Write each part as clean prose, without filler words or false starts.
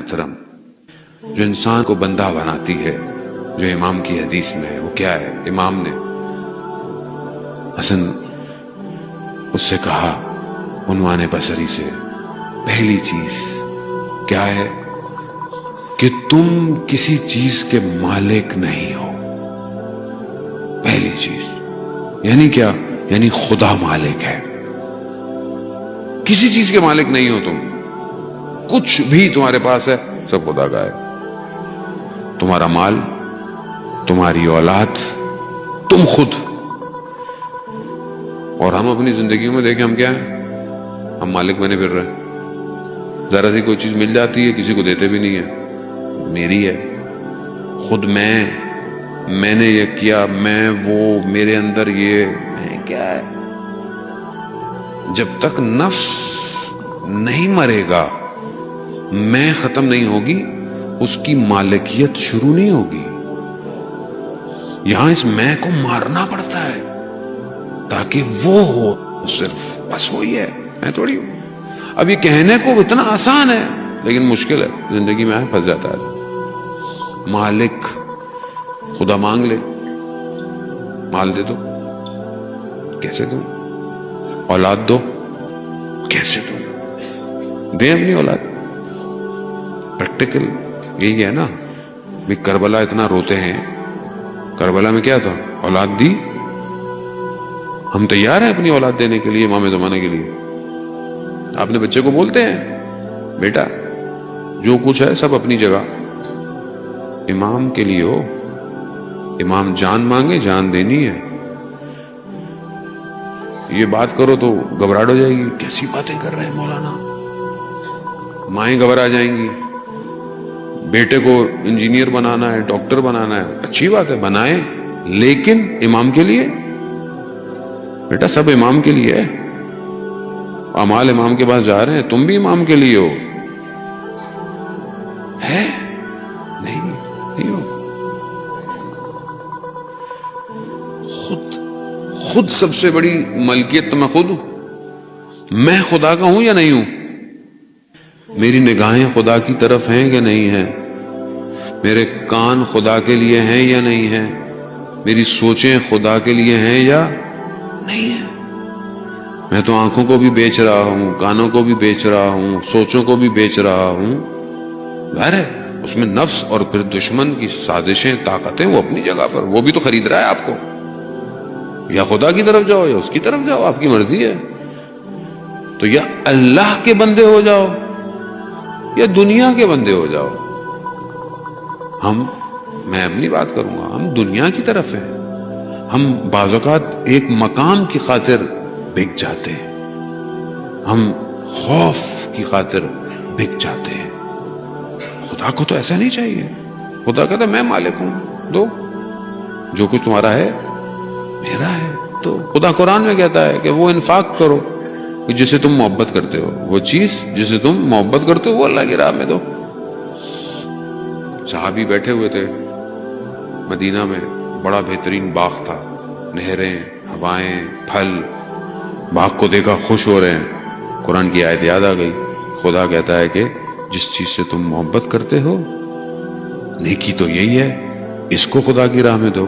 محترم، جو انسان کو بندہ بناتی ہے، جو امام کی حدیث میں ہے، وہ کیا ہے؟ امام نے حسن اس سے کہا عنوان بصری سے، پہلی چیز کیا ہے کہ تم کسی چیز کے مالک نہیں ہو. پہلی چیز یعنی کیا؟ یعنی خدا مالک ہے. کسی چیز کے مالک نہیں ہو تم. کچھ بھی تمہارے پاس ہے سب خدا کا ہے. تمہارا مال، تمہاری اولاد، تم خود. اور ہم اپنی زندگیوں میں دیکھیں ہم کیا ہیں؟ ہم مالک بنے پھر رہے ہیں. ذرا سی کوئی چیز مل جاتی ہے کسی کو دیتے بھی نہیں ہے، میری ہے، خود میں نے یہ کیا، میں وہ، میرے اندر یہ، میں کیا ہے. جب تک نفس نہیں مرے گا، میں ختم نہیں ہوگی، اس کی مالکیت شروع نہیں ہوگی. یہاں اس میں کو مارنا پڑتا ہے تاکہ وہ ہو صرف، بس وہی ہے، میں تھوڑی ہوں. اب یہ کہنے کو اتنا آسان ہے لیکن مشکل ہے، زندگی میں پھنس جاتا ہے. مالک خدا مانگ لے، مال دے دو، کیسے دو؟ اولاد دو، کیسے دو؟ دیں اپنی اولاد. پریکٹیکل یہی ہے نا. بھی کربلا اتنا روتے ہیں، کربلا میں کیا تھا؟ اولاد دی. ہم تیار ہیں اپنی اولاد دینے کے لیے امام زمانے کے لیے. آپ نے بچے کو بولتے ہیں بیٹا جو کچھ ہے سب اپنی جگہ، امام کے لیے ہو. امام جان مانگے، جان دینی ہے. یہ بات کرو تو گھبراہٹ ہو جائے گی، کیسی باتیں کر رہے ہیں مولانا. مائیں گھبرا جائیں گی. بیٹے کو انجینئر بنانا ہے، ڈاکٹر بنانا ہے، اچھی بات ہے بنائیں، لیکن امام کے لیے. بیٹا سب امام کے لیے ہے. اعمال امام کے پاس جا رہے ہیں، تم بھی امام کے لیے ہو. ہے نہیں ہو. خود سب سے بڑی ملکیت تو میں خود ہوں. میں خدا کا ہوں یا نہیں ہوں؟ میری نگاہیں خدا کی طرف ہیں کہ نہیں ہیں؟ میرے کان خدا کے لیے ہیں یا نہیں ہیں؟ میری سوچیں خدا کے لیے ہیں یا نہیں ہیں؟ میں تو آنکھوں کو بھی بیچ رہا ہوں، کانوں کو بھی بیچ رہا ہوں، سوچوں کو بھی بیچ رہا ہوں. ظاہر ہے اس میں نفس اور پھر دشمن کی سازشیں، طاقتیں، وہ اپنی جگہ پر، وہ بھی تو خرید رہا ہے آپ کو. یا خدا کی طرف جاؤ یا اس کی طرف جاؤ، آپ کی مرضی ہے. تو یا اللہ کے بندے ہو جاؤ یا دنیا کے بندے ہو جاؤ. میں اپنی بات کروں گا، ہم دنیا کی طرف ہیں. ہم بعض اوقات ایک مقام کی خاطر بک جاتے ہیں، ہم خوف کی خاطر بک جاتے ہیں. خدا کو تو ایسا نہیں چاہیے. خدا کہتا ہے میں مالک ہوں، دو، جو کچھ تمہارا ہے میرا ہے. تو خدا قرآن میں کہتا ہے کہ وہ انفاق کرو جسے تم محبت کرتے ہو، وہ چیز جسے تم محبت کرتے ہو وہ اللہ کی راہ میں دو. صحابی بیٹھے ہوئے تھے مدینہ میں، بڑا بہترین باغ تھا، نہریں، ہوائیں، پھل. باغ کو دیکھا خوش ہو رہے ہیں. قرآن کی آیت یاد آ گئی. خدا کہتا ہے کہ جس چیز سے تم محبت کرتے ہو، نیکی تو یہی ہے، اس کو خدا کی راہ میں دو.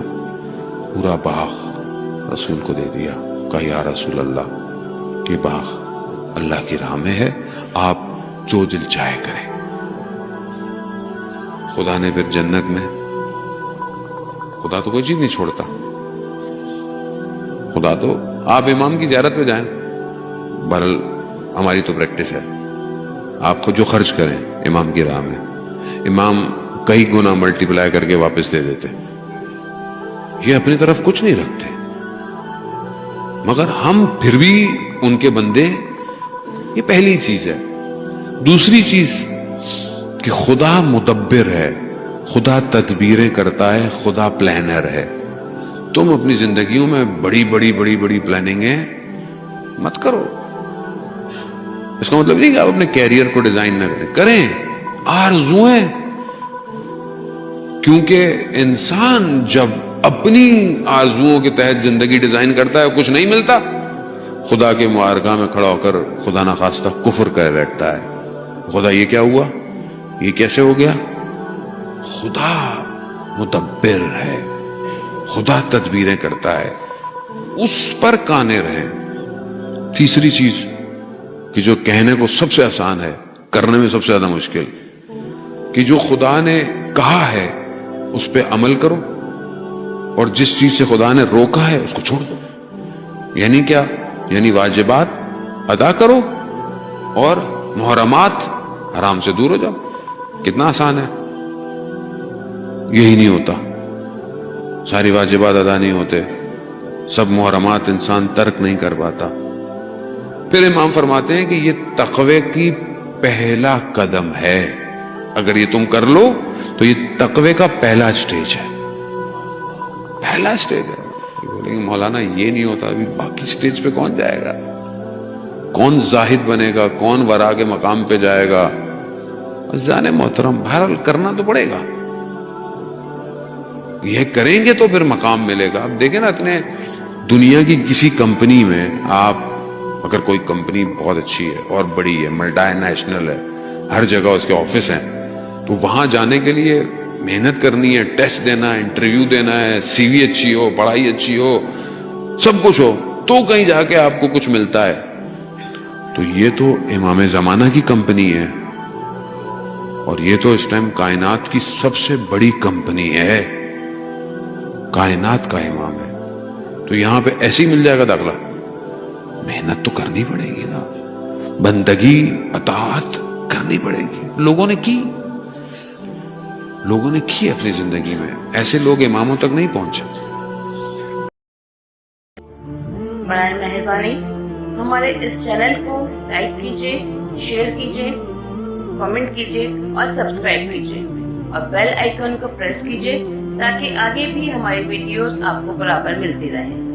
پورا باغ رسول کو دے دیا. کہا یا رسول اللہ یہ باغ اللہ کی راہ میں ہے، آپ جو دل چاہے کریں. خدا نے پھر جنت میں، خدا تو کوئی چیز نہیں چھوڑتا. خدا تو، آپ امام کی زیارت پہ جائیں، بہرحال ہماری تو پریکٹس ہے، آپ کو جو خرچ کریں امام کی راہ میں، امام کئی گنا ملٹی پلائی کر کے واپس دے دیتے. یہ اپنی طرف کچھ نہیں رکھتے، مگر ہم پھر بھی ان کے بندے. یہ پہلی چیز ہے. دوسری چیز کہ خدا مدبر ہے، خدا تدبیریں کرتا ہے، خدا پلانر ہے. تم اپنی زندگیوں میں بڑی بڑی بڑی بڑی پلاننگیں مت کرو. اس کا مطلب نہیں کہ آپ اپنے کیریئر کو ڈیزائن نہ کریں، آرزویں. کیونکہ انسان جب اپنی آرزوؤں کے تحت زندگی ڈیزائن کرتا ہے، کچھ نہیں ملتا، خدا کے معارکہ میں کھڑا ہو کر خدا نخواستہ کفر کر بیٹھتا ہے. خدا یہ کیا ہوا؟ یہ کیسے ہو گیا؟ خدا مدبر ہے، خدا تدبیریں کرتا ہے، اس پر کانے رہیں۔ تیسری چیز کہ جو کہنے کو سب سے آسان ہے، کرنے میں سب سے زیادہ مشکل، کہ جو خدا نے کہا ہے اس پہ عمل کرو، اور جس چیز سے خدا نے روکا ہے اس کو چھوڑ دو۔ یعنی کیا؟ یعنی واجبات ادا کرو اور محرمات حرام سے دور ہو جاؤ۔ کتنا آسان ہے؟ یہی نہیں ہوتا، ساری واجبات ادا نہیں ہوتے، سب محرمات انسان ترک نہیں کر پاتا۔ پھر امام فرماتے ہیں کہ یہ تقوی کی پہلا قدم ہے، اگر یہ تم کر لو تو یہ تقوی کا پہلا سٹیج ہے، پہلا سٹیج ہے۔ لیکن مولانا یہ نہیں ہوتا، ابھی باقی سٹیج پہ کون جائے گا؟ کون زاہد بنے گا؟ کون ورا کے مقام پہ جائے گا؟ عزیزان محترم، بہرحال کرنا تو پڑے گا، یہ کریں گے تو پھر مقام ملے گا۔ اب دیکھیں نا، اتنے دنیا کی کسی کمپنی میں آپ، اگر کوئی کمپنی بہت اچھی ہے اور بڑی ہے، ملٹی نیشنل ہے، ہر جگہ اس کے آفس ہیں، تو وہاں جانے کے لیے محنت کرنی ہے، ٹیسٹ دینا ہے، انٹرویو دینا ہے، سی وی اچھی ہو، پڑھائی اچھی ہو، سب کچھ ہو، تو کہیں جا کے آپ کو کچھ ملتا ہے۔ تو یہ تو امام زمانہ کی کمپنی ہے، اور یہ تو اس ٹائم کائنات کی سب سے بڑی کمپنی ہے، کائنات کا امام ہے، تو یہاں پہ ایسے ہی مل جائے گا داخلہ؟ محنت تو کرنی پڑے گی نا، بندگی اطاعت کرنی پڑے گی۔ لوگوں نے کی اپنی زندگی میں، ایسے لوگ اماموں تک نہیں پہنچے۔ برائے مہربانی ہمارے اس چینل کو لائک کیجیے، شیئر کیجیے، کمنٹ کیجیے اور سبسکرائب کیجیے، اور بیل آئیکن کو پریس کیجیے تاکہ آگے بھی ہماری ویڈیوز آپ کو برابر ملتی رہیں۔